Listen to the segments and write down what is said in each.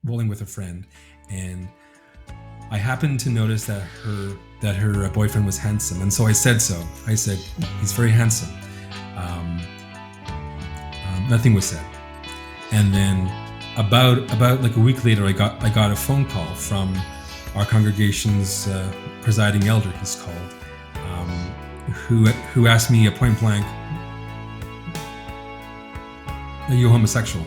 rolling with a friend, and I happened to notice that her boyfriend was handsome, and so I said so. I said, "He's very handsome." Nothing was said, and then about like a week later, I got a phone call from our congregation's presiding elder, he's called, who asked me point blank, "Are you homosexual?"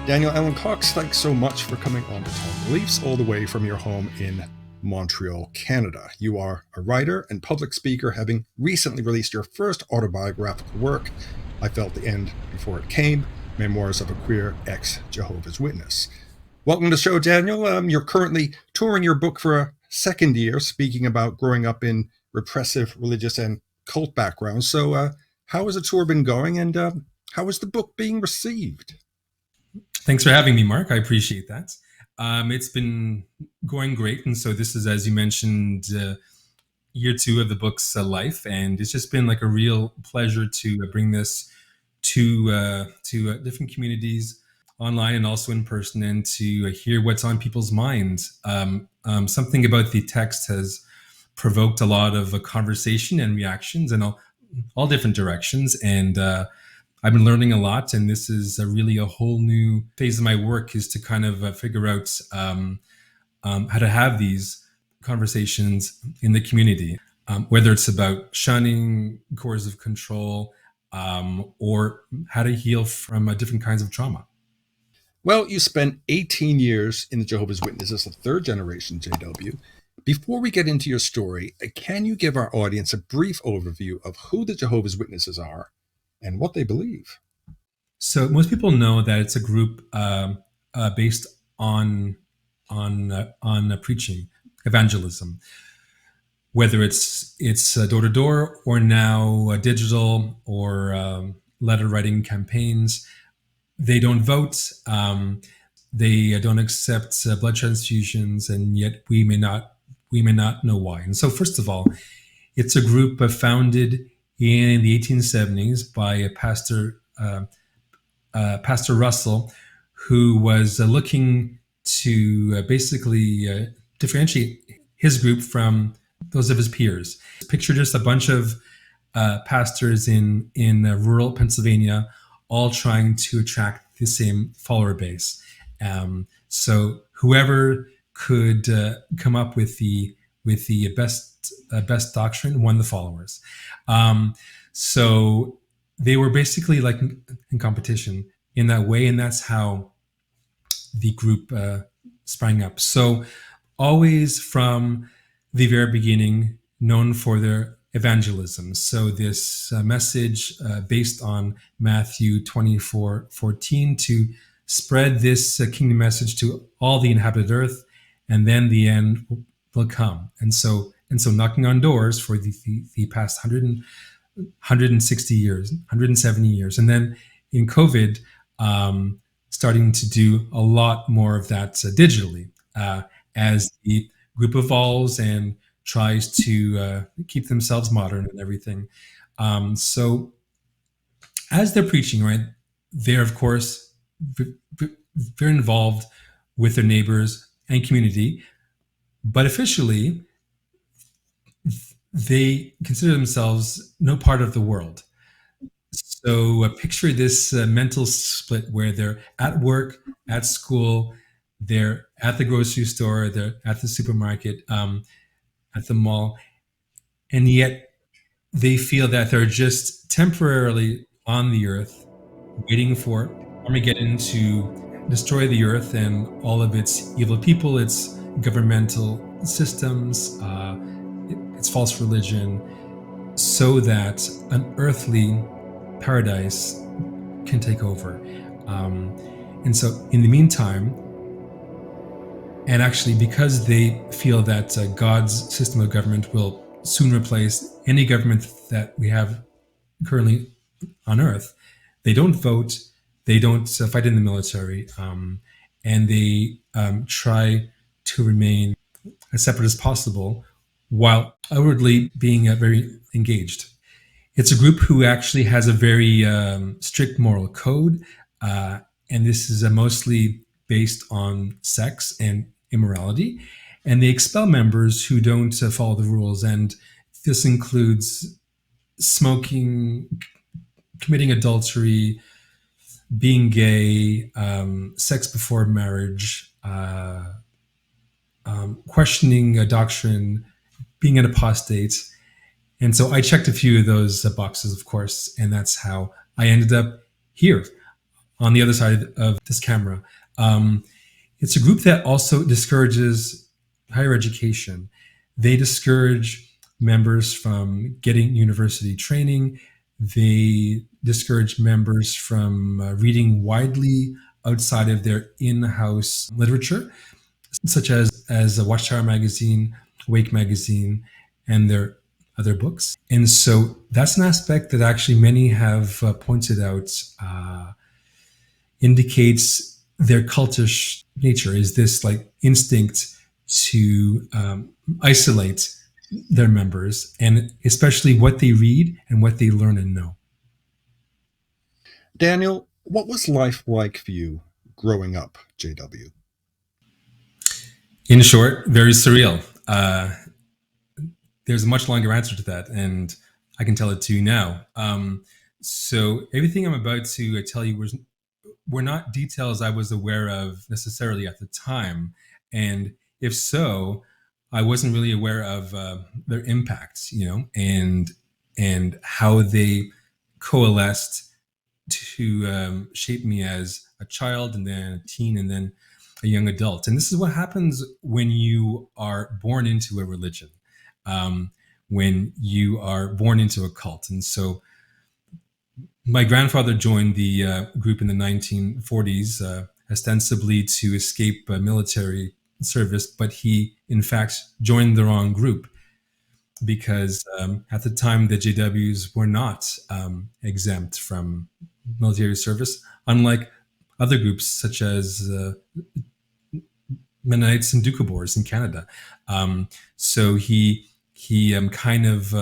Daniel Allen Cox, thanks so much for coming on to Talk Beliefs, all the way from your home in Montreal, Canada. You are a writer and public speaker, having recently released your first autobiographical work, I Felt the End Before It Came, Memoirs of a Queer Ex-Jehovah's Witness. Welcome to the show, Daniel. You're currently touring your book for a second year, speaking about growing up in repressive religious and cult backgrounds. So how has the tour been going, and how is the book being received? Thanks for having me, Mark. I appreciate that. It's been going great. And so this is, as you mentioned, year 2 of the book's life. And it's just been like a real pleasure to bring this to different communities online and also in person, and to hear what's on people's minds. Something about the text has provoked a lot of conversation and reactions in all different directions. And I've been learning a lot, and this is really a whole new phase of my work, is to kind of figure out how to have these conversations in the community, whether it's about shunning, coercive control, or how to heal from different kinds of trauma. Well, you spent 18 years in the Jehovah's Witnesses, the third generation JW. Before we get into your story, can you give our audience a brief overview of who the Jehovah's Witnesses are and what they believe? So most people know that it's a group based on preaching, evangelism, whether it's door to door, or now digital, or letter writing campaigns. They don't vote. They don't accept blood transfusions, and yet we may not know why. And so, first of all, it's a group founded in the 1870s by a Pastor Russell, who was looking to basically differentiate his group from those of his peers. Picture just a bunch of pastors in rural Pennsylvania, all trying to attract the same follower base. So whoever could come up with the best doctrine won the followers. So they were basically like in competition in that way, and that's how the group sprang up. So always from the very beginning, known for their evangelism. So this message based on Matthew 24:14, to spread this kingdom message to all the inhabited earth, and then the end will come. And so knocking on doors for the past 160 years, 170 years. And then in COVID, starting to do a lot more of that digitally, as the group evolves and tries to keep themselves modern and everything. So as they're preaching, right, they're, of course, very involved with their neighbors and community, but officially, they consider themselves no part of the world. So picture this mental split where they're at work, at school, they're at the grocery store, they're at the supermarket, at the mall, and yet they feel that they're just temporarily on the earth, waiting for Armageddon to destroy the earth and all of its evil people, its governmental systems, its false religion, so that an earthly paradise can take over. And so in the meantime, and actually because they feel that God's system of government will soon replace any government that we have currently on earth, they don't vote, they don't fight in the military, and they try to remain as separate as possible, while outwardly being very engaged. It's a group who actually has a very strict moral code, uh, and this is mostly based on sex and immorality. And they expel members who don't follow the rules, and this includes smoking, committing adultery, being gay, sex before marriage, questioning a doctrine, being an apostate. And so I checked a few of those boxes, of course, and that's how I ended up here on the other side of this camera. It's a group that also discourages higher education. They discourage members from getting university training. They discourage members from reading widely outside of their in-house literature, such as a Watchtower magazine, Wake magazine, and their other books. And so that's an aspect that actually many have pointed out indicates their cultish nature, is this like instinct to isolate their members, and especially what they read and what they learn and know. Daniel, what was life like for you growing up, JW? In short, very surreal. There's a much longer answer to that, and I can tell it to you now. So everything I'm about to tell you were not details I was aware of necessarily at the time, and if so, I wasn't really aware of their impacts, and how they coalesced to shape me as a child, and then a teen, and then a young adult. And this is what happens when you are born into a religion, when you are born into a cult. And so my grandfather joined the group in the 1940s, ostensibly to escape military service, but he, in fact, joined the wrong group because at the time the JWs were not exempt from military service, unlike other groups such as Mennonites and Doukhobors in Canada. So he kind of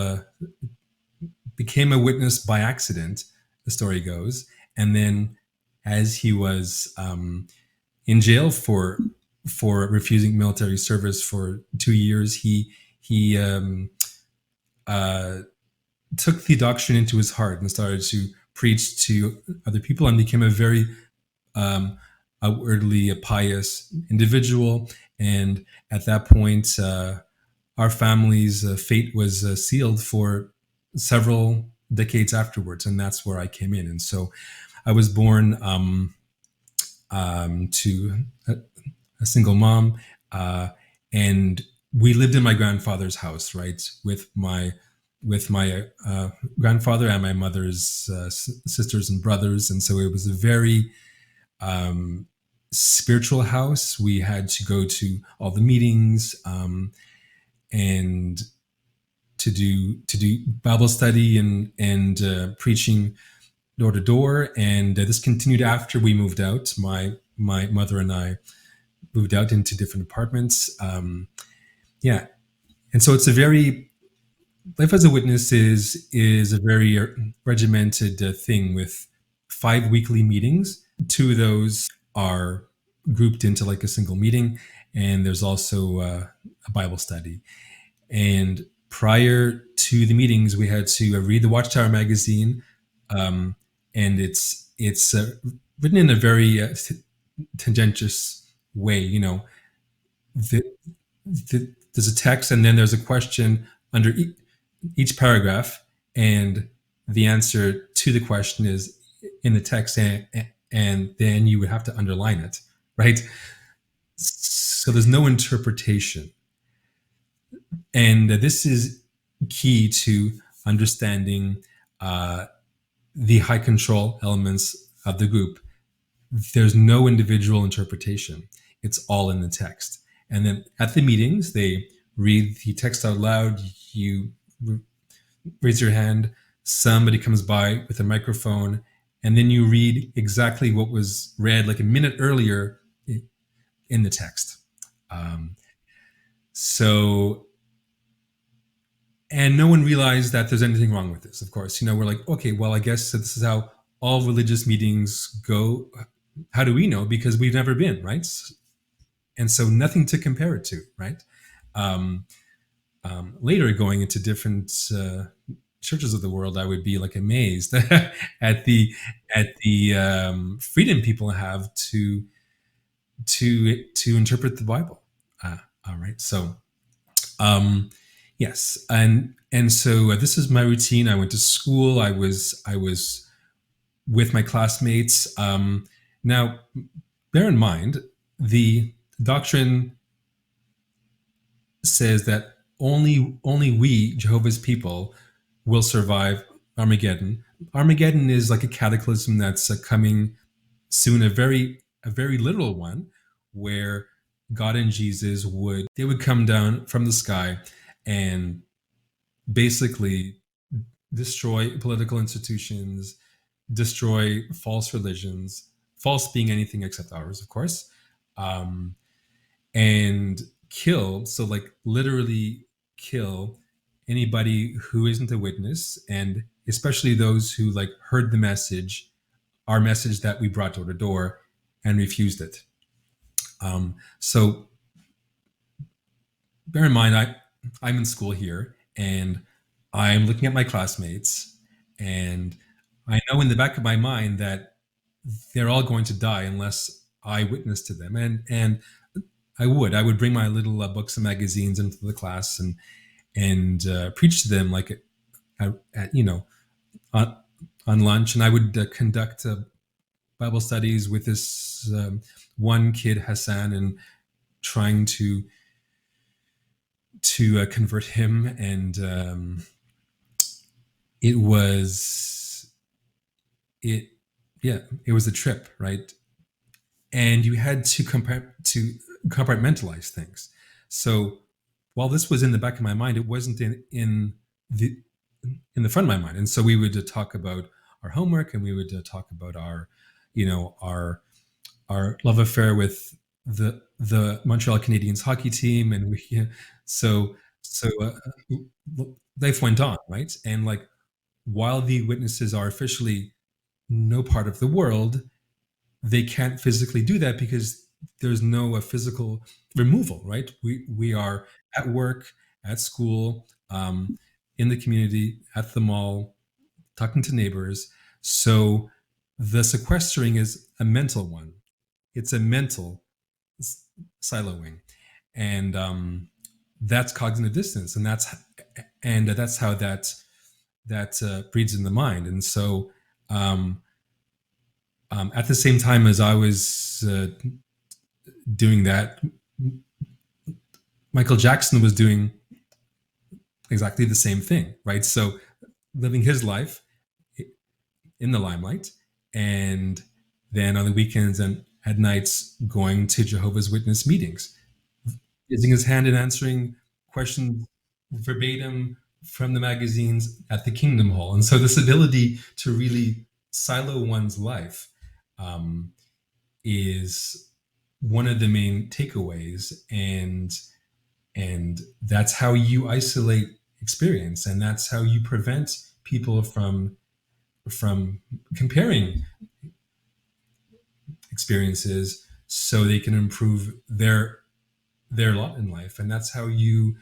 became a witness by accident, the story goes, and then as he was in jail for refusing military service for 2 years, he took the doctrine into his heart and started to preach to other people, and became a very outwardly a pious individual. And at that point, our family's fate was sealed for several decades afterwards, and that's where I came in. And so I was born to a single mom, and we lived in my grandfather's house, right, with my grandfather and my mother's sisters and brothers. And so it was a very spiritual house. We had to go to all the meetings and to do Bible study and preaching door to door. And this continued after we moved out. My mother and I moved out into different apartments. Yeah, and so it's a very life as a witness is a very regimented thing with 5 weekly meetings. 2 of those are grouped into like a single meeting, and there's also a Bible study. And prior to the meetings, we had to read the Watchtower magazine, and it's written in a very tendentious way. There's a text, and then there's a question under each paragraph, and the answer to the question is in the text, and then you would have to underline it, right? So there's no interpretation. And this is key to understanding the high control elements of the group. There's no individual interpretation. It's all in the text. And then at the meetings, they read the text out loud. You raise your hand. Somebody comes by with a microphone, and then you read exactly what was read like a minute earlier in the text. So and no one realized that there's anything wrong with this. Of course, we're like, okay, well, I guess this is how all religious meetings go. How do we know? Because we've never been, right? And so nothing to compare it to, right? Um, Later, going into different churches of the world, I would be like amazed at the freedom people have to interpret the Bible. All right, so um, yes, and so this is my routine. I went to school. I was with my classmates. Now, bear in mind the doctrine says that only we Jehovah's people will survive Armageddon. Armageddon is like a cataclysm that's coming soon, a very literal one, where God and Jesus would come down from the sky and basically destroy political institutions, destroy false religions, false being anything except ours, of course, um, and kill, so like literally kill anybody who isn't a witness, and especially those who like heard the message, our message that we brought door to door, and refused it. So bear in mind, I'm in school here, and I'm looking at my classmates, and I know in the back of my mind that they're all going to die unless I witness to them, and I would bring my little books and magazines into the class and preach to them like at on, on lunch, and I would conduct Bible studies with this one kid Hassan, and trying to convert him, and it was it yeah, it was a trip, right? And you had to compartmentalize things. So while this was in the back of my mind, it wasn't the in the front of my mind. And so we would talk about our homework, and we would talk about our love affair with the Montreal Canadiens hockey team, and so life went on, right? And like, while the witnesses are officially no part of the world, they can't physically do that because there's no physical removal, right? We are at work, at school, in the community, at the mall, talking to neighbors. So the sequestering is a mental one. It's a mental siloing, and that's cognitive dissonance, and that's how that breeds in the mind. And so at the same time as I was doing that, Michael Jackson was doing exactly the same thing, right? So living his life in the limelight, and then on the weekends and at nights going to Jehovah's Witness meetings, raising his hand and answering questions verbatim from the magazines at the Kingdom Hall. And so this ability to really silo one's life is one of the main takeaways, and that's how you isolate experience, and that's how you prevent people from comparing experiences so they can improve their lot in life. And that's how you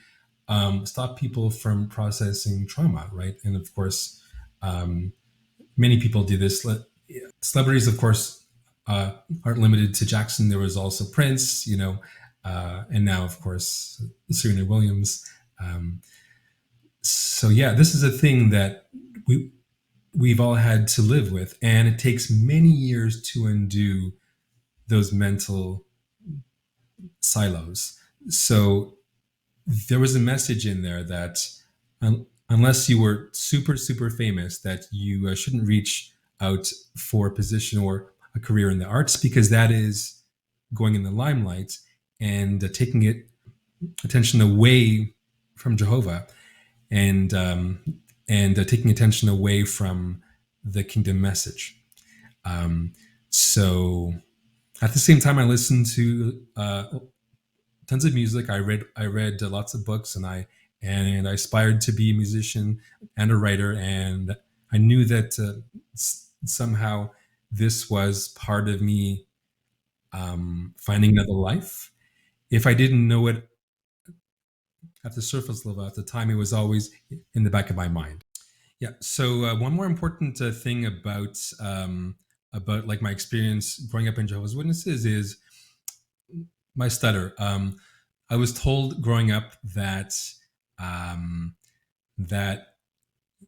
stop people from processing trauma, right? And of course, many people do this. Celebrities, of course, aren't limited to Jackson. There was also Prince, and now, of course, Serena Williams. So yeah, this is a thing that we've all had to live with, and it takes many years to undo those mental silos. So there was a message in there that unless you were super, super famous, that you shouldn't reach out for a position or a career in the arts, because that is going in the limelight and taking attention away from Jehovah, and taking attention away from the kingdom message. So at the same time, I listened to tons of music. I read lots of books, and I aspired to be a musician and a writer, and I knew that somehow this was part of me finding another life. If I didn't know it at the surface level at the time, it was always in the back of my mind. Yeah. So one more important thing about like my experience growing up in Jehovah's Witnesses is my stutter. I was told growing up that that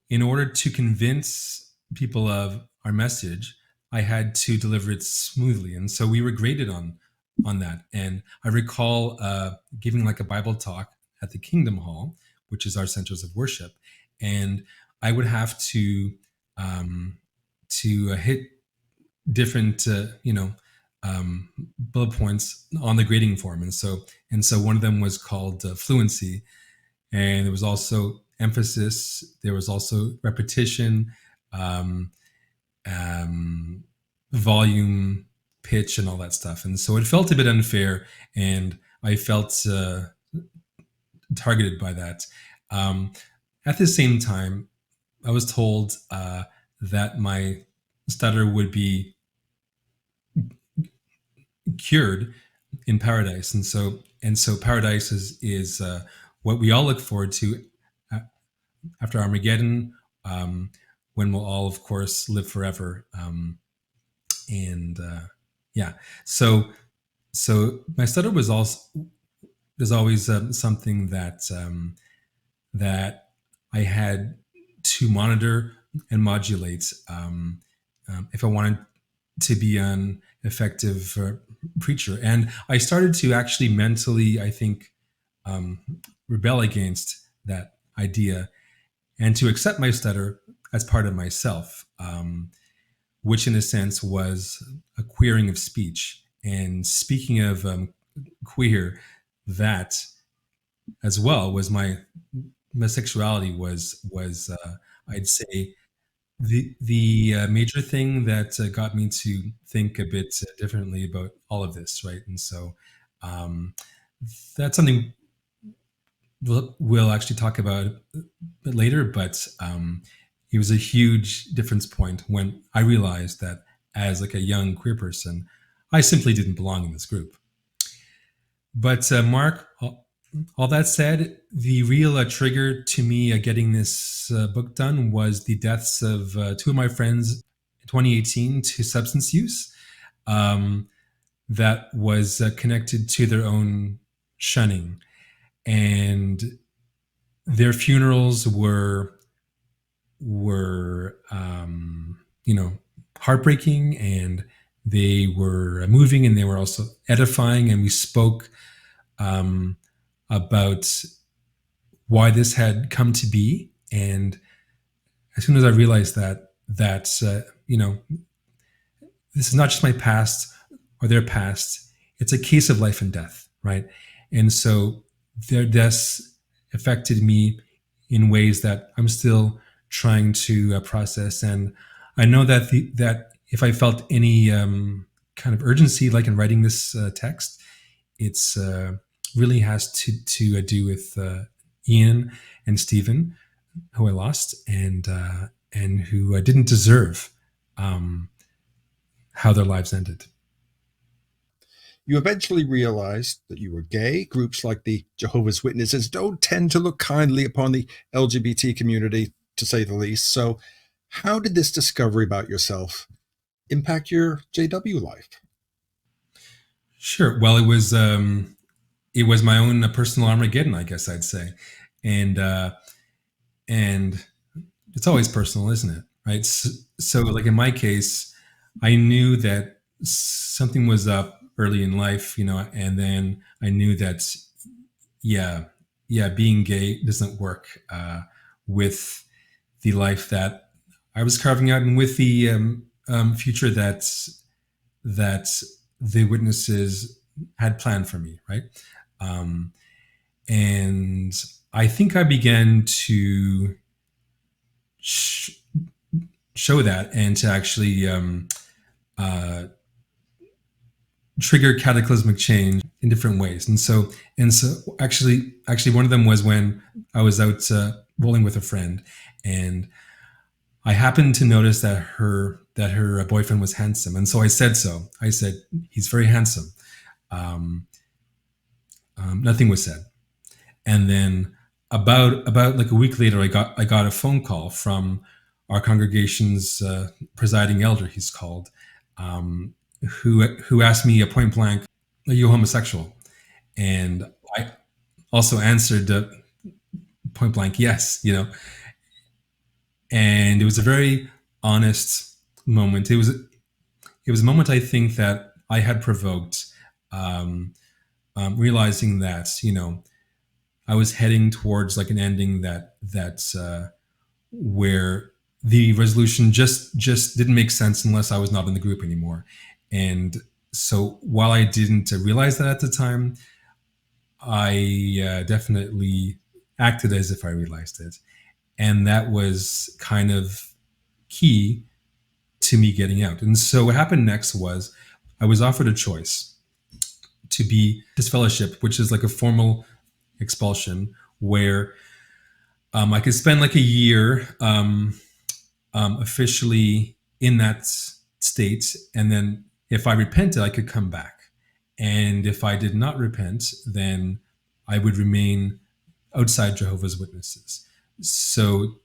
in order to convince people of our message, I had to deliver it smoothly, and so we were graded on that. And I recall giving like a Bible talk at the Kingdom Hall, which is our centers of worship, and I would have to hit different bullet points on the grading form, and so one of them was called fluency, and there was also emphasis, there was also repetition, um, um, volume, pitch, and all that stuff. And so it felt a bit unfair, and I felt targeted by that. Um, at the same time, I was told that my stutter would be cured in paradise, and so paradise is what we all look forward to after Armageddon, when we'll all, of course, live forever. And yeah, so my stutter was also there's always something that I had to monitor and modulate if I wanted to be an effective preacher. And I started to actually mentally, I think, um, rebel against that idea and to accept my stutter as part of myself, which in a sense was a queering of speech. And speaking of queer, that as well was my sexuality was I'd say the major thing that got me to think a bit differently about all of this, right? And so um, that's something we'll actually talk about a bit later, but it was a huge difference point when I realized that as like a young queer person, I simply didn't belong in this group. But Mark, all that said, the real trigger to me getting this book done was the deaths of two of my friends in 2018 to substance use. Um, that was connected to their own shunning, and their funerals were heartbreaking, and they were moving, and they were also edifying, and we spoke about why this had come to be. And as soon as I realized that this is not just my past or their past, it's a case of life and death, right? And so their deaths affected me in ways that I'm still trying to process. And I know that if I felt any kind of urgency, like in writing this text, it's really has to do with Ian and Stephen, who I lost, and who didn't deserve how their lives ended. You eventually realized that you were gay. Groups like the Jehovah's Witnesses don't tend to look kindly upon the LGBT community, to say the least. So, how did this discovery about yourself impact your JW life? Sure. Well, it was my own personal Armageddon, I guess I'd say, and and it's always personal, isn't it? Right. So, like in my case, I knew that something was up early in life, and then I knew that, yeah, being gay doesn't work with the life that I was carving out, and with the future that the witnesses had planned for me, right? Um, and I think I began to show that, and to actually uh, trigger cataclysmic change in different ways. And so actually one of them was when I was out bowling with a friend, and I happened to notice that her boyfriend was handsome, and so I said so. I said, he's very handsome. Um, Nothing was said, and then about like a week later, I got a phone call from our congregation's presiding elder. He's called, um, who asked me a point blank, "Are you homosexual?" And I also answered point blank, yes. And it was a very honest moment. It was a moment, I think, that I had provoked, um, realizing that I was heading towards like an ending that's where the resolution just didn't make sense unless I was not in the group anymore. And so while I didn't realize that at the time, I definitely acted as if I realized it, and that was kind of key to me getting out. And so what happened next was I was offered a choice to be disfellowship, which is like a formal expulsion where I could spend like a year officially in that state, and then if I repented, I could come back. And if I did not repent, then I would remain outside Jehovah's Witnesses. So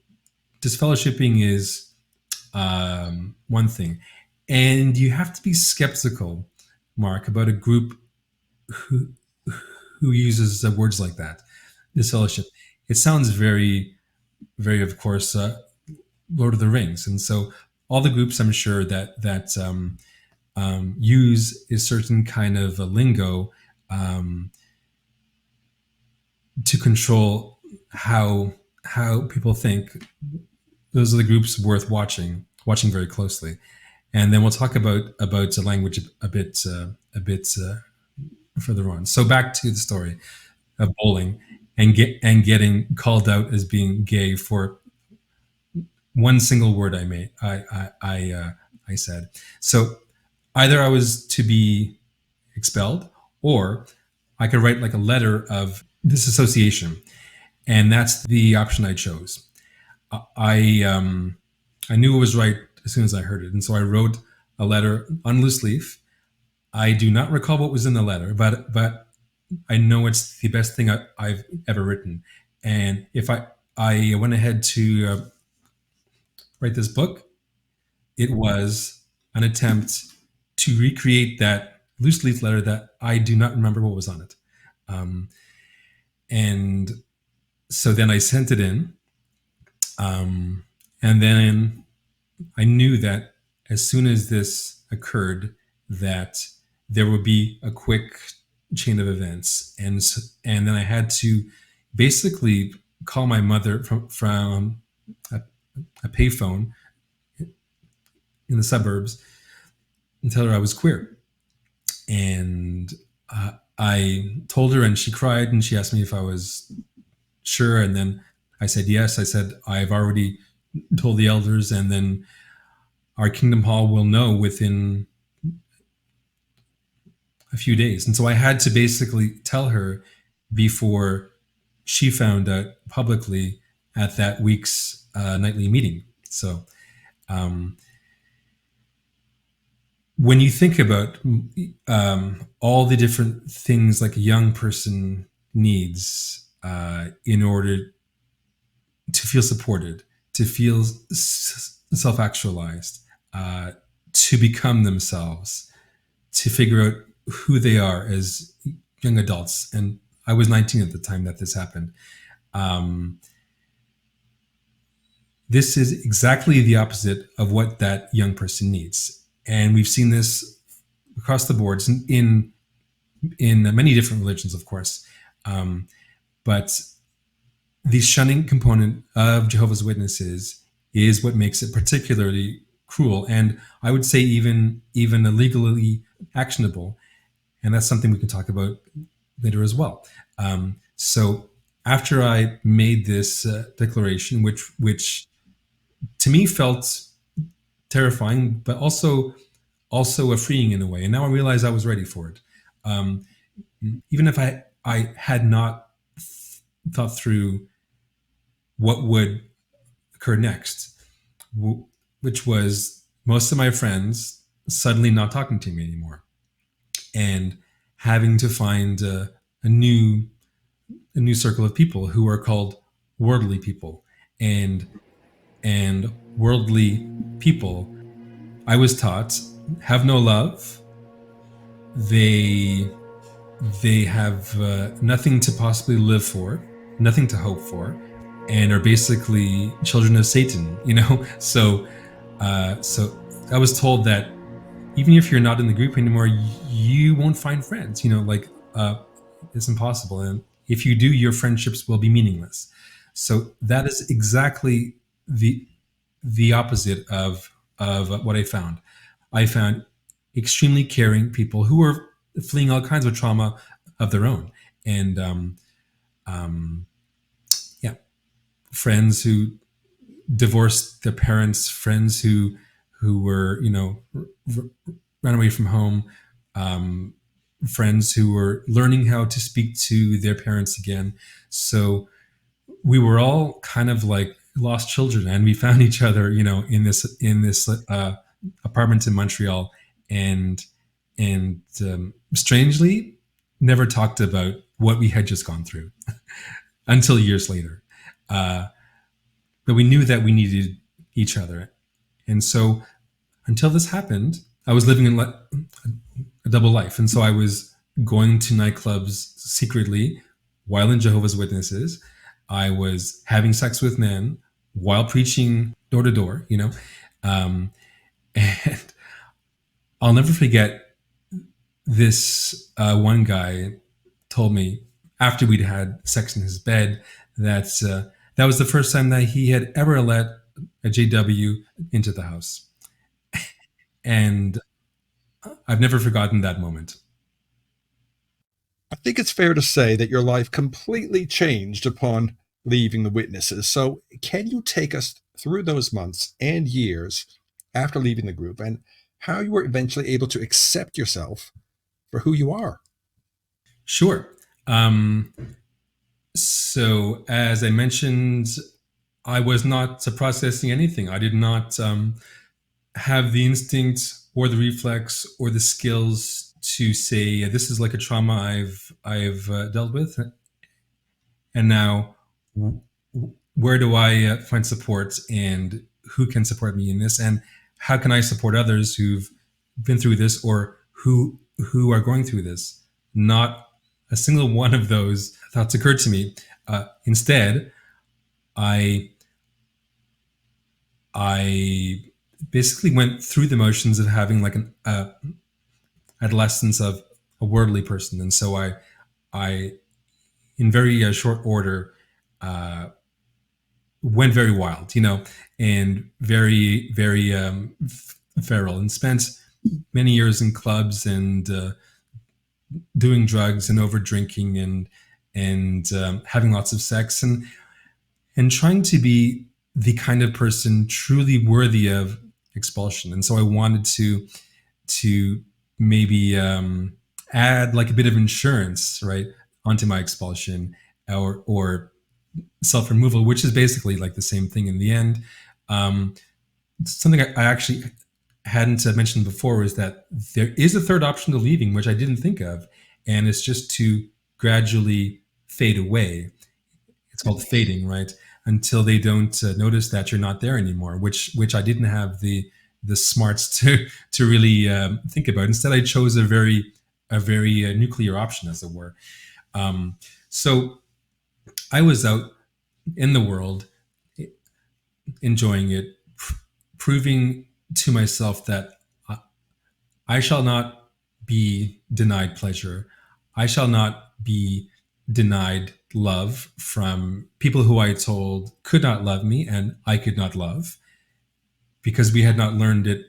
disfellowshipping is one thing. And you have to be skeptical, Mark, about a group who uses words like that, disfellowship. It sounds very, very, of course, Lord of the Rings. And so all the groups, I'm sure, that use a certain kind of a lingo to control how people think. Those are the groups worth watching very closely. And then we'll talk about the language a bit further on. So back to the story of bowling and getting called out as being gay for one single word I said. So either I was to be expelled, or I could write like a letter of disassociation, and that's the option I chose. I knew it was right as soon as I heard it, and so I wrote a letter on loose leaf. I do not recall what was in the letter, but I know it's the best thing I've ever written. And if I went ahead to write this book, it was an attempt to recreate that loose leaf letter that I do not remember what was on it. And so then I sent it in. And then I knew that as soon as this occurred, that there would be a quick chain of events. And then I had to basically call my mother from a payphone in the suburbs and tell her I was queer. And I told her, and she cried, and she asked me if I was sure. And then I said yes. I said, I've already told the elders, and then our Kingdom Hall will know within a few days. And so I had to basically tell her before she found out publicly at that week's nightly meeting. So when you think about all the different things like a young person needs in order to feel supported, to feel self-actualized, to become themselves, to figure out who they are as young adults. And I was 19 at the time that this happened. This is exactly the opposite of what that young person needs. And we've seen this across the boards in many different religions, of course. But the shunning component of Jehovah's Witnesses is what makes it particularly cruel, and I would say even illegally actionable. And that's something we can talk about later as well. So after I made this declaration, which to me felt terrifying, but also also a freeing in a way. And now I realize I was ready for it. Um, Even if I had not thought through what would occur next, which was most of my friends suddenly not talking to me anymore, and having to find a new a new circle of people who are called worldly people, and worldly people, I was taught, have no love. They have nothing to possibly live for, nothing to hope for, and are basically children of Satan. So so I was told that even if you're not in the group anymore, you won't find friends. It's impossible, and if you do, your friendships will be meaningless. So that is exactly the opposite of what I found. I found extremely caring people who were fleeing all kinds of trauma of their own, and um, yeah, friends who divorced their parents, friends who were ran away from home, um, friends who were learning how to speak to their parents again. So we were all kind of like lost children, and we found each other, in this apartment in Montreal, and strangely, never talked about what we had just gone through until years later. Uh, but we knew that we needed each other, and so until this happened, I was living a double life, and so I was going to nightclubs secretly while in Jehovah's Witnesses. I was having sex with men while preaching door to door, and I'll never forget this one guy told me after we'd had sex in his bed that that was the first time that he had ever let a JW into the house. And I've never forgotten that moment. I think it's fair to say that your life completely changed upon leaving the Witnesses. So, can you take us through those months and years after leaving the group and how you were eventually able to accept yourself for who you are? Sure. Um, so, as I mentioned, I was not processing anything. I did not have the instinct or the reflex or the skills to say this is like a trauma I've dealt with, and now where do I find support, and who can support me in this, and how can I support others who've been through this or who are going through this? Not a single one of those thoughts occurred to me. Instead, I I basically went through the motions of having like an adolescence of a worldly person, and so I in very short order uh, went very wild, and very feral, and spent many years in clubs and doing drugs and over drinking and having lots of sex and trying to be the kind of person truly worthy of expulsion. And so I wanted to maybe add like a bit of insurance, right, onto my expulsion, or self removal, which is basically like the same thing in the end. Um, Something I actually hadn't mentioned before is that there is a third option to leaving, which I didn't think of, and it's just to gradually fade away. It's called fading, right? Until they don't notice that you're not there anymore, which I didn't have the smarts to really think about. Instead, I chose a very nuclear option, as it were. So I was out in the world, enjoying it, proving to myself that I shall not be denied pleasure. I shall not be denied love from people who I told could not love me and I could not love, because we had not learned it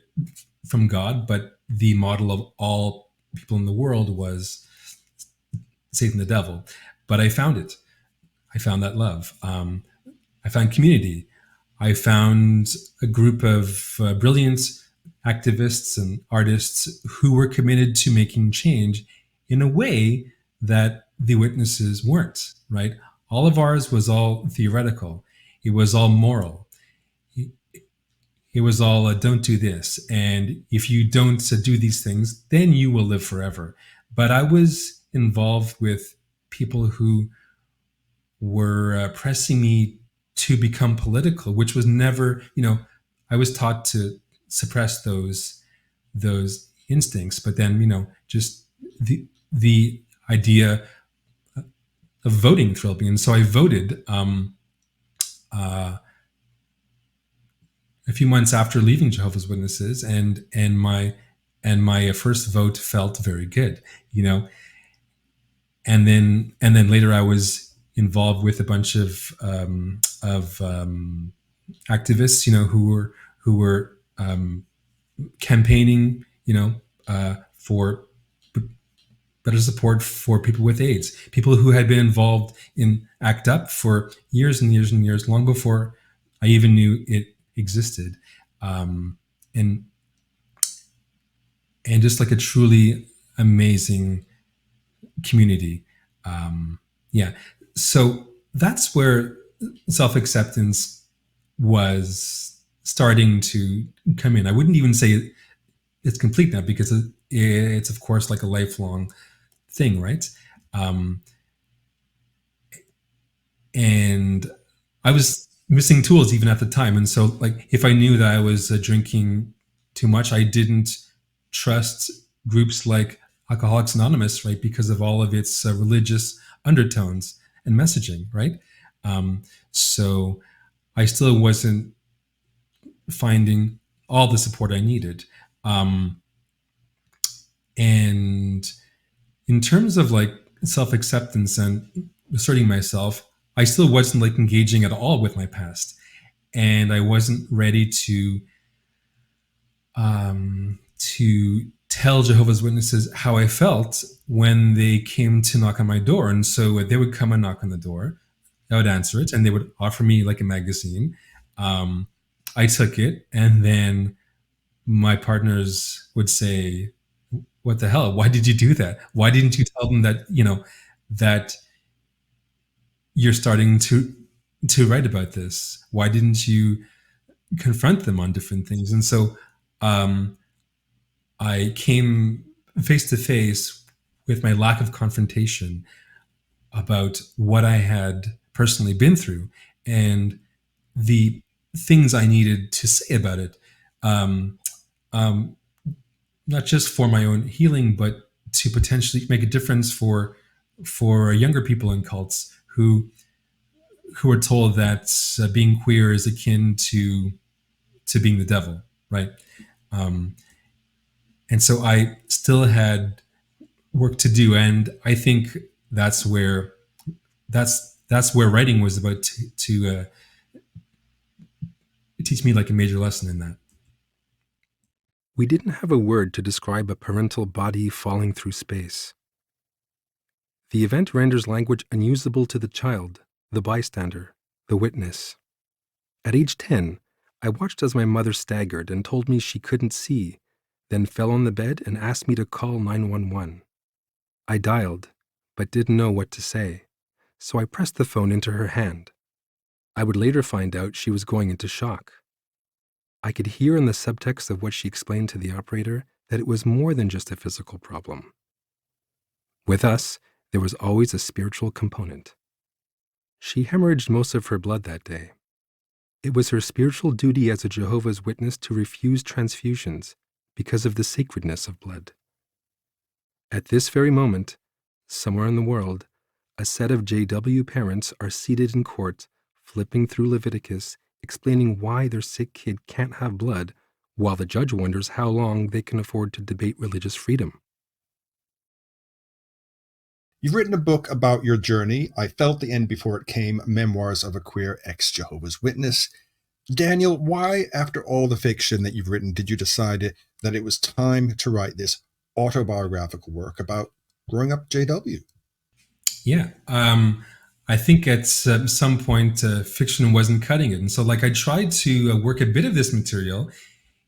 from God, but the model of all people in the world was Satan the devil. But I found it. I found that love. I found community. I found a group of brilliant activists and artists who were committed to making change in a way that the witnesses weren't, right? All of ours was all theoretical. It was all moral. It was all don't do this. And if you don't do these things, then you will live forever. But I was involved with people who were pressing me to become political, which was never, I was taught to suppress those instincts. But then, just the idea of voting thrilled me, and so I voted a few months after leaving Jehovah's Witnesses, and my first vote felt very good, and then later I was involved with a bunch of activists, who were campaigning, for better support for people with AIDS, people who had been involved in ACT UP for years and years and years, long before I even knew it existed, and just like a truly amazing community. Yeah, so that's where self-acceptance was starting to come in. I wouldn't even say it's complete now, because it's of course like a lifelong thing, right? And I was missing tools even at the time, and so like if I knew that I was drinking too much, I didn't trust groups like Alcoholics Anonymous, right, because of all of its religious undertones and messaging, right? So I still wasn't finding all the support I needed. And in terms of like self-acceptance and asserting myself, I still wasn't like engaging at all with my past, and I wasn't ready to tell Jehovah's Witnesses how I felt when they came to knock on my door. And so they would come and knock on the door. I would answer it, and they would offer me like a magazine. I took it, and then my partners would say, "What the hell? Why did you do that? Why didn't you tell them that that you're starting to write about this? Why didn't you confront them on different things?" And so I came face to face with my lack of confrontation about what I had personally been through and the things I needed to say about it, not just for my own healing, but to potentially make a difference for younger people in cults who are told that being queer is akin to being the devil, right? And so I still had work to do, and I think that's where writing was about to teach me like a major lesson in that. We didn't have a word to describe a parental body falling through space. The event renders language unusable to the child, the bystander, the witness. At age 10, I watched as my mother staggered and told me she couldn't see, then fell on the bed and asked me to call 911. I dialed, but didn't know what to say, so I pressed the phone into her hand. I would later find out she was going into shock. I could hear in the subtext of what she explained to the operator that it was more than just a physical problem. With us, there was always a spiritual component. She hemorrhaged most of her blood that day. It was her spiritual duty as a Jehovah's Witness to refuse transfusions because of the sacredness of blood. At this very moment, somewhere in the world, a set of JW parents are seated in court, flipping through Leviticus, explaining why their sick kid can't have blood, while the judge wonders how long they can afford to debate religious freedom. You've written a book about your journey. I Felt the End Before It Came, Memoirs of a Queer Ex-Jehovah's Witness. Daniel, why, after all the fiction that you've written, did you decide that it was time to write this autobiographical work about growing up JW? Yeah, I think at some point fiction wasn't cutting it, and so like I tried to work a bit of this material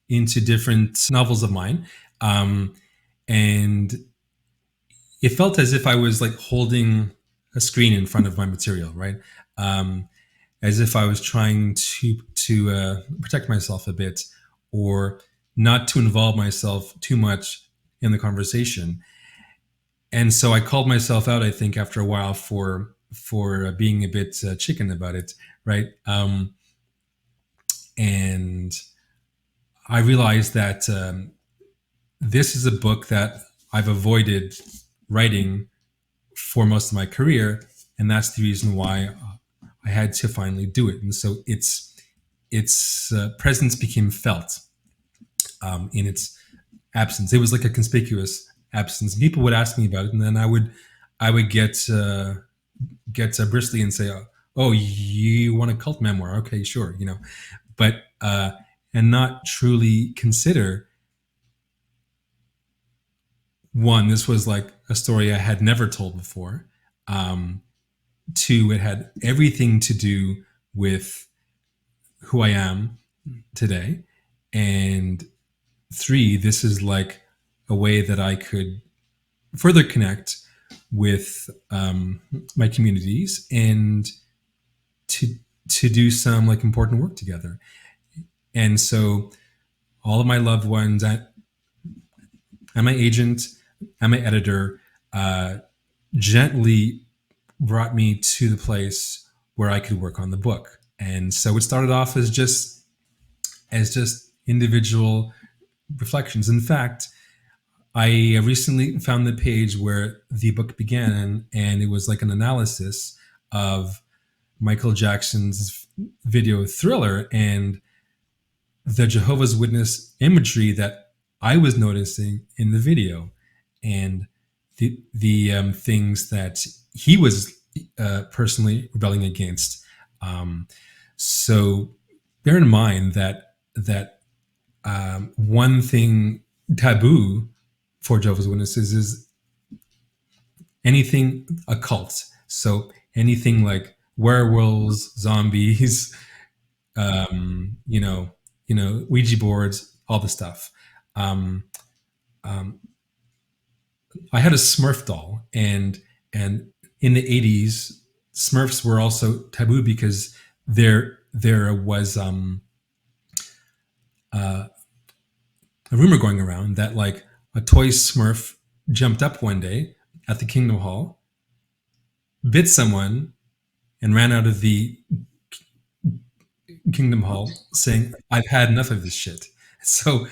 into different novels of mine, and it felt as if I was like holding a screen in front of my material, right? As if I was trying to protect myself a bit, or not to involve myself too much in the conversation. And so I called myself out, I think, after a while for being a bit chicken about it, right? And I realized that this is a book that I've avoided writing for most of my career, and that's the reason why I had to finally do it. And so its presence became felt in its absence. It was like a conspicuous absence. People would ask me about it, and then I would get bristly and say, "Oh, you want a cult memoir? Okay, sure," but and not truly consider, one, this was like a story I had never told before. Two, it had everything to do with who I am today. And three, this is like a way that I could further connect with my communities and to do some like important work together. And so all of my loved ones and my agent and my editor gently brought me to the place where I could work on the book. And so it started off as just individual reflections. In fact, I recently found the page where the book began, and it was like an analysis of Michael Jackson's video Thriller and the Jehovah's Witness imagery that I was noticing in the video, and the things that he was personally rebelling against. So bear in mind that one thing taboo for Jehovah's Witnesses is anything occult. So anything like werewolves, zombies, Ouija boards, all the stuff. I had a Smurf doll, and in the 80s, Smurfs were also taboo because there was a rumor going around that like a toy Smurf jumped up one day at the Kingdom Hall, bit someone, and ran out of the Kingdom Hall saying, "I've had enough of this shit." So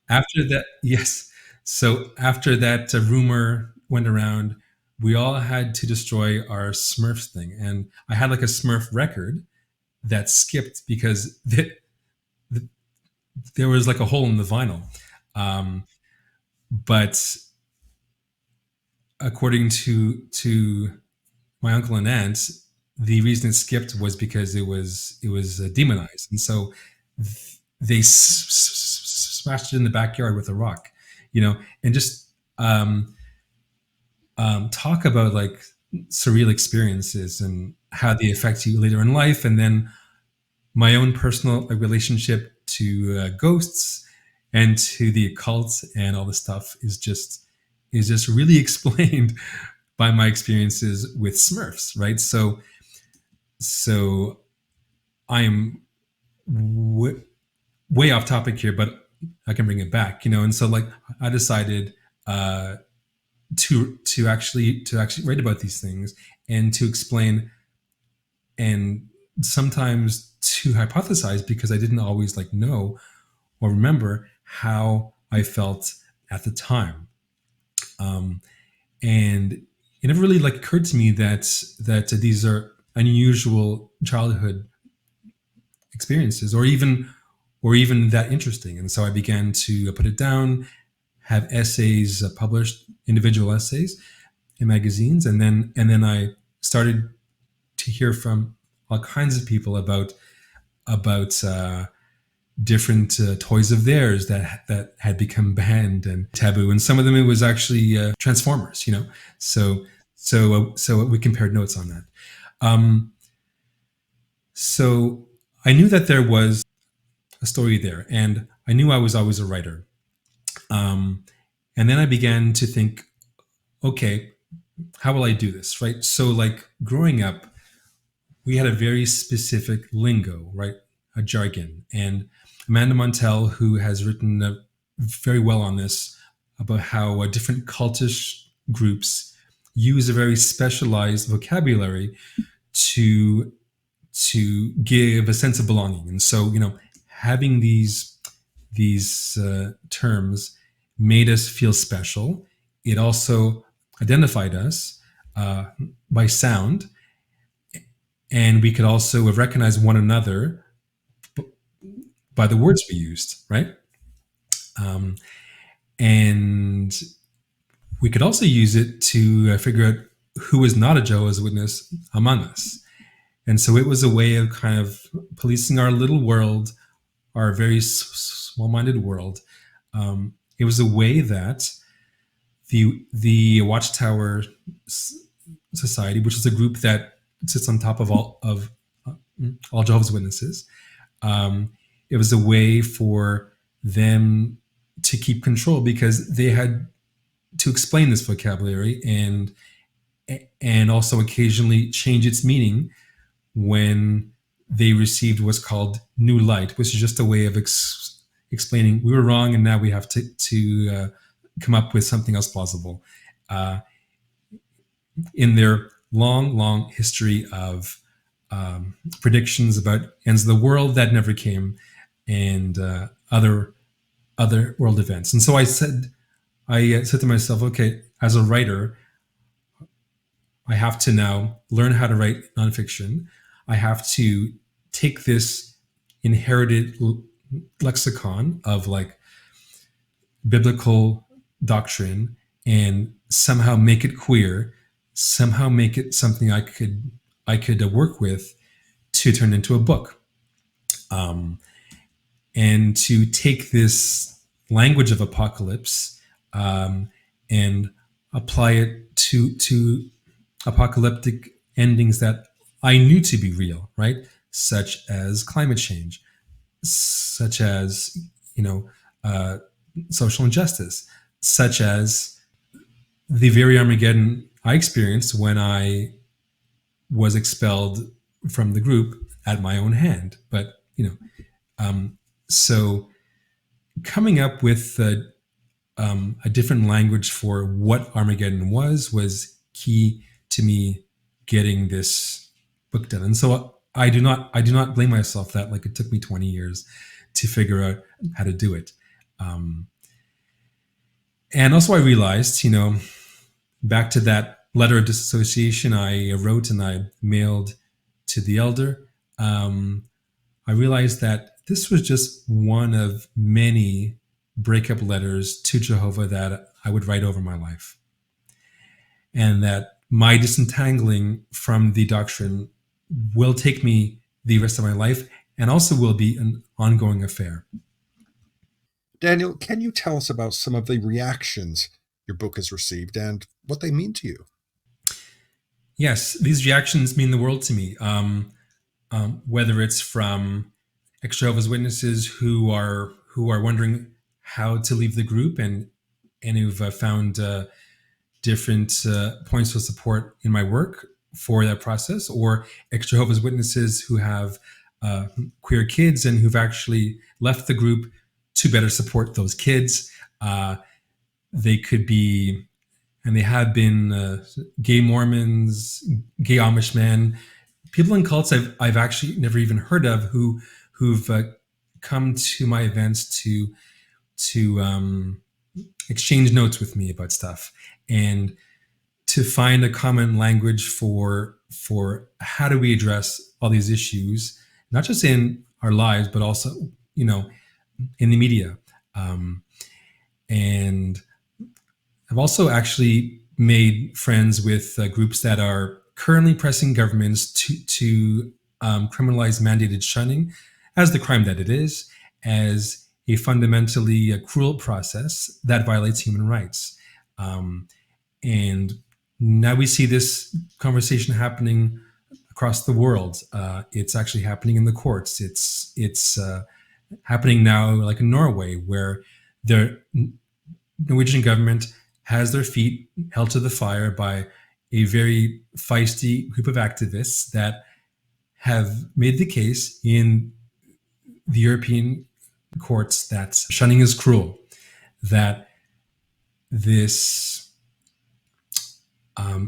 after that, yes. So after that rumor went around, we all had to destroy our Smurfs thing. And I had like a Smurf record that skipped because there was like a hole in the vinyl. But according to my uncle and aunt, the reason it skipped was because it was demonized, and so they smashed it in the backyard with a rock, and just talk about like surreal experiences and how they affect you later in life, and then my own personal relationship to ghosts and to the occult and all this stuff is just really explained by my experiences with Smurfs, right? So I am way off topic here, but I can bring it back, and so like I decided to actually write about these things and to explain, and sometimes to hypothesize, because I didn't always like know or remember how I felt at the time. And it never really like occurred to me that these are unusual childhood experiences, or even that interesting. And so I began to put it down, have essays published, individual essays in magazines, and then I started to hear from all kinds of people about different toys of theirs that had become banned and taboo, and some of them it was actually Transformers, So we compared notes on that. So I knew that there was a story there, and I knew I was always a writer. And then I began to think, okay, how will I do this, right? So, like growing up, we had a very specific lingo, right? A jargon. And Amanda Montell, who has written very well on this, about how different cultish groups use a very specialized vocabulary to give a sense of belonging. And so, having these terms made us feel special. It also identified us by sound, and we could also recognize one another by the words we used, right? And we could also use it to figure out who is not a Jehovah's Witness among us. And so it was a way of kind of policing our little world, our very small-minded world. It was a way that the Watchtower Society, which is a group that sits on top of all Jehovah's Witnesses, it was a way for them to keep control, because they had to explain this vocabulary and also occasionally change its meaning when they received what's called new light, which is just a way of explaining we were wrong and now we have to come up with something else plausible. In their long history of predictions about ends of the world that never came, and other world events. And so I said to myself, okay, as a writer, I have to now learn how to write nonfiction. I have to take this inherited lexicon of like biblical doctrine and somehow make it queer, somehow make it something I could work with to turn into a book. And to take this language of apocalypse and apply it to apocalyptic endings that I knew to be real, right? Such as climate change, such as social injustice, such as the very Armageddon I experienced when I was expelled from the group at my own hand. But so coming up with a different language for what Armageddon was key to me getting this book done. And so I do not blame myself that like it took me 20 years to figure out how to do it. And also I realized, back to that letter of disassociation I wrote and I mailed to the elder, I realized that this was just one of many breakup letters to Jehovah that I would write over my life. And that my disentangling from the doctrine will take me the rest of my life and also will be an ongoing affair. Daniel, can you tell us about some of the reactions your book has received and what they mean to you? Yes, these reactions mean the world to me. Whether it's from ex-Jehovah's Witnesses who are wondering how to leave the group and who've found different points of support in my work for that process, or ex-Jehovah's Witnesses who have queer kids and who've actually left the group to better support those kids. They could be, and they have been, gay Mormons, gay Amish men, people in cults I've actually never even heard of who've come to my events to exchange notes with me about stuff and to find a common language for how do we address all these issues, not just in our lives, but also, in the media. And I've also actually made friends with groups that are currently pressing governments to criminalize mandated shunning as the crime that it is, as a fundamentally cruel process that violates human rights. And now we see this conversation happening across the world. It's actually happening in the courts. It's happening now, like in Norway, where the Norwegian government has their feet held to the fire by a very feisty group of activists that have made the case in the European courts that shunning is cruel, that this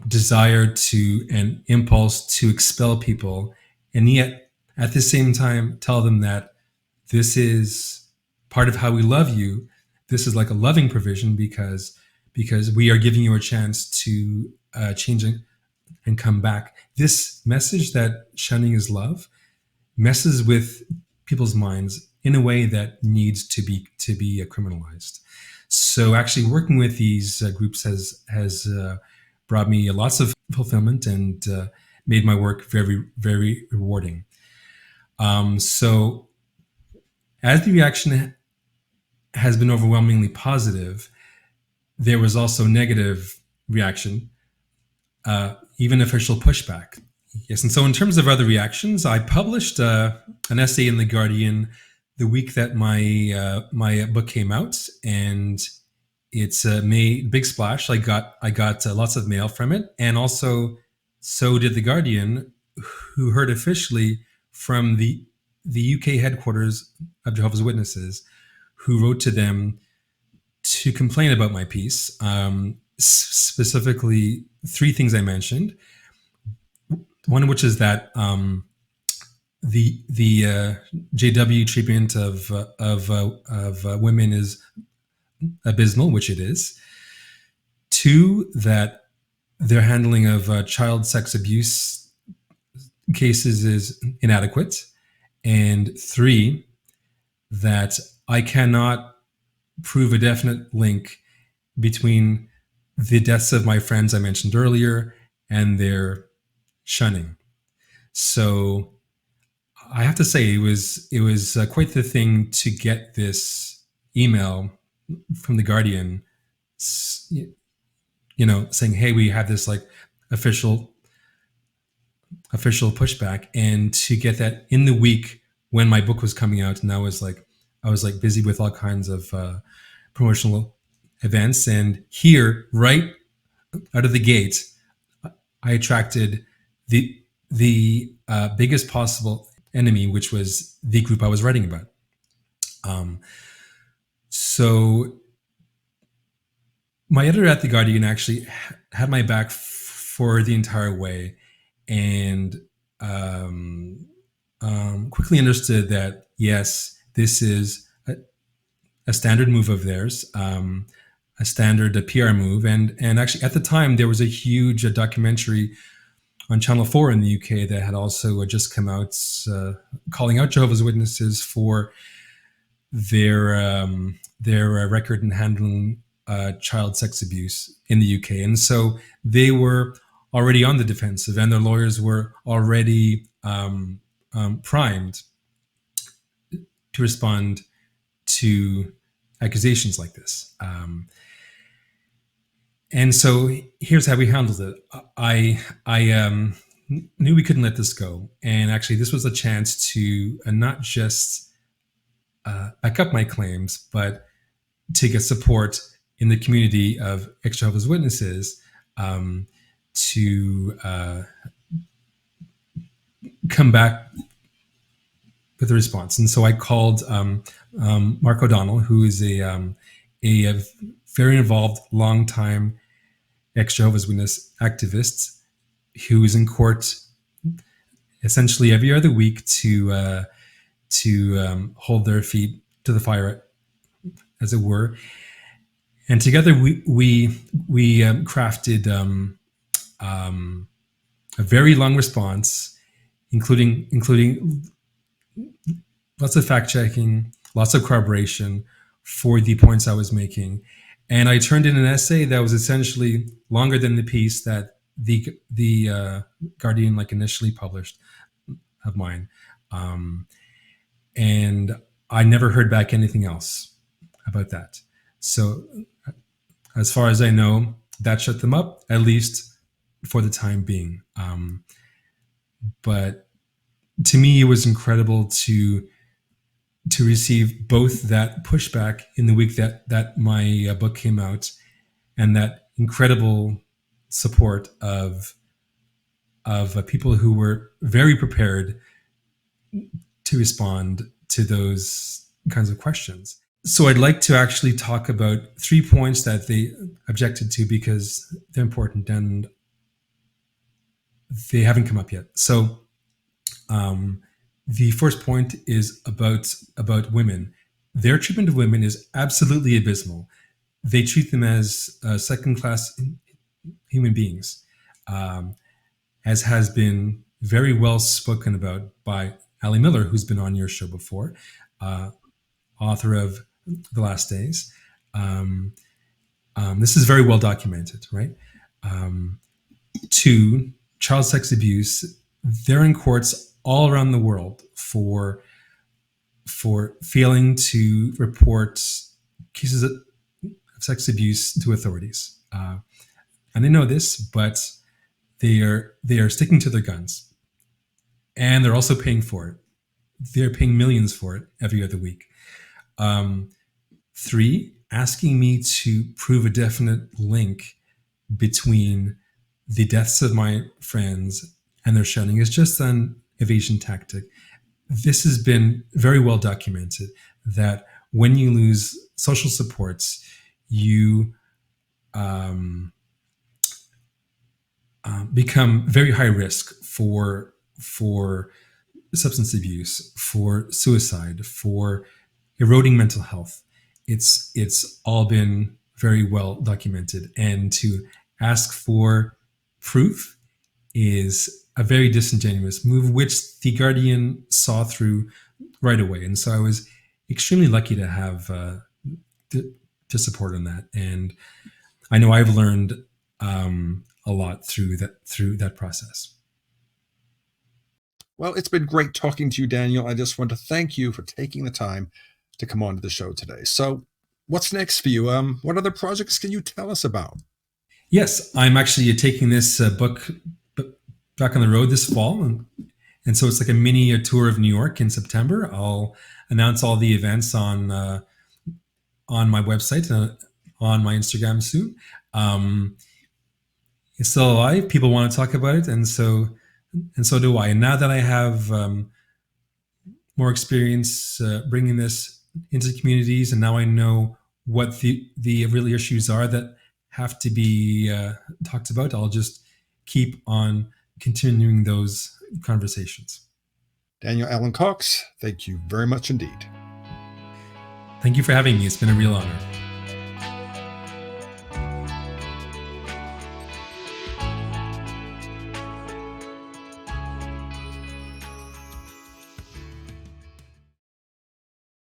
desire to and impulse to expel people, and yet at the same time tell them that this is part of how we love you. This is like a loving provision because we are giving you a chance to change and come back. This message that shunning is love messes with people's minds in a way that needs to be criminalized. So actually working with these groups has brought me lots of fulfillment and made my work very, very rewarding. So as the reaction has been overwhelmingly positive, there was also negative reaction, even official pushback. Yes, and so in terms of other reactions, I published an essay in The Guardian the week that my book came out, and it's made big splash. I got lots of mail from it, and also so did The Guardian, who heard officially from the UK headquarters of Jehovah's Witnesses, who wrote to them to complain about my piece, specifically 3 things I mentioned. One of which is that the JW treatment of women is abysmal, which it is. 2, that their handling of child sex abuse cases is inadequate. And 3, that I cannot prove a definite link between the deaths of my friends I mentioned earlier and their shunning. So I have to say it was quite the thing to get this email from The Guardian, saying, hey, we have this like official pushback, and to get that in the week when my book was coming out, and I was busy with all kinds of promotional events, and here right out of the gate, I attracted the biggest possible enemy, which was the group I was writing about. So my editor at The Guardian actually had my back for the entire way, and quickly understood that, yes, this is a standard move of theirs, a standard PR move. And actually at the time, there was a huge documentary on Channel 4 in the UK that had also just come out, calling out Jehovah's Witnesses for their record in handling child sex abuse in the UK. And so they were already on the defensive, and their lawyers were already primed to respond to accusations like this. And so here's how we handled it. I knew we couldn't let this go. And actually, this was a chance to not just back up my claims, but to get support in the community of Ex-Jehovah's Witnesses to come back with a response. And so I called Mark O'Donnell, who is a very involved, long-time ex-Jehovah's Witness activist, who is in court essentially every other week to hold their feet to the fire, as it were. And together we crafted a very long response, including lots of fact checking, lots of corroboration for the points I was making. And I turned in an essay that was essentially longer than the piece that the Guardian initially published of mine. And I never heard back anything else about that. So as far as I know, that shut them up, at least for the time being. But to me, it was incredible to to receive both that pushback in the week that my book came out, and that incredible support of people who were very prepared to respond to those kinds of questions. So I'd like to actually talk about 3 points that they objected to because they're important and they haven't come up yet. So the first point is about women. Their treatment of women is absolutely abysmal. They treat them as second-class human beings, as has been very well spoken about by Ali Miller, who's been on your show before, author of The Last Days. This is very well documented, right? 2, child sex abuse. They're in courts all around the world for failing to report cases of sex abuse to authorities. And they know this, but they are sticking to their guns. And they're also paying for it. They're paying millions for it every other week. 3, asking me to prove a definite link between the deaths of my friends and their shunning is just an evasion tactic. This has been very well documented that when you lose social supports, you become very high risk for substance abuse, for suicide, for eroding mental health. It's all been very well documented, and to ask for proof is a very disingenuous move, which The Guardian saw through right away. And so I was extremely lucky to have to support on that, and I know I've learned a lot through that process. Well, it's been great talking to you, Daniel. I just want to thank you for taking the time to come on to the show today. So what's next for you? What other projects can you tell us about? Yes, I'm actually taking this book back on the road this fall. And so it's like a mini tour of New York in September. I'll announce all the events on my website, on my Instagram soon. It's still alive. People want to talk about it. And so do I. And now that I have more experience bringing this into communities, and now I know what the real issues are that have to be talked about, I'll just keep on continuing those conversations. Daniel Allen Cox, thank you very much indeed. Thank you for having me. It's been a real honor.